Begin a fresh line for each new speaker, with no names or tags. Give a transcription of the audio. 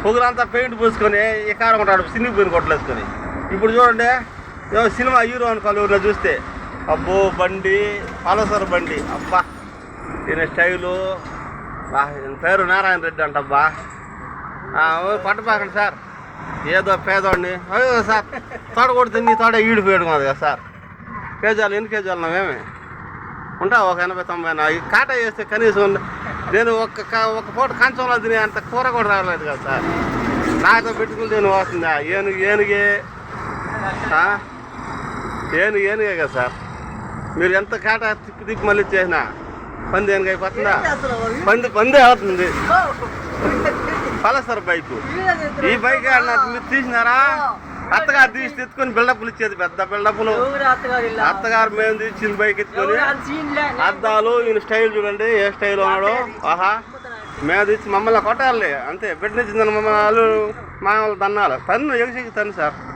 పొగులంతా paint పూసుకొని ఎకారం ఉంటాడు సినిగిపోయిన కొట్టలేసుకొని. ఇప్పుడు చూడండి సినిమా హీరో అనుకోవాలి చూస్తే, అబ్బో బండి పలసర్ బండి, అబ్బా ఈయన స్టైలు, పేరు నారాయణ రెడ్డి అంటబ్బా. పట్టపాకండి సార్, ఏదో పేదోడిని. అయ్యో సార్ తోడ కొడితే నీ తోడ ఈడిపోయాడు కదా సార్. కేజీలు ఎన్ని కేజీలు ఉన్నామేమి ఉంటావు? ఒక 80-90. కాటా చేస్తే కనీసం నేను ఒక పూట కంచంలో తినే అంత కూర కూడా రాలేదు కదా సార్. నాతో పెట్టుకుంటే నేను వస్తుందా? ఏనుగే కదా సార్. మీరు ఎంత కాటా తిప్పి మళ్ళీ చేసినా పంది ఏనుగు అయిపోతుందా? పంది అవుతుంది. పలసర్ బైకు, ఈ బైక్ అన్నట్టు మీరు తీసినారా? అత్తగారు తీసి తెచ్చుకొని బిల్డప్లు ఇచ్చేది, పెద్ద బిల్డప్లు. అత్తగారు మేము తీసిన బైక్ ఎత్తుకొని అద్దాలు, ఈయన స్టైల్ చూడండి ఏ స్టైల్ ఉన్నాడో. ఆహా, మేము తెచ్చి మమ్మల్ని కొట్టాలి అంతే. బిడ్డ నుంచి మమ్మల్ని మామూలు దన్నాలు తన్ను ఎగిసి తన్ను సార్.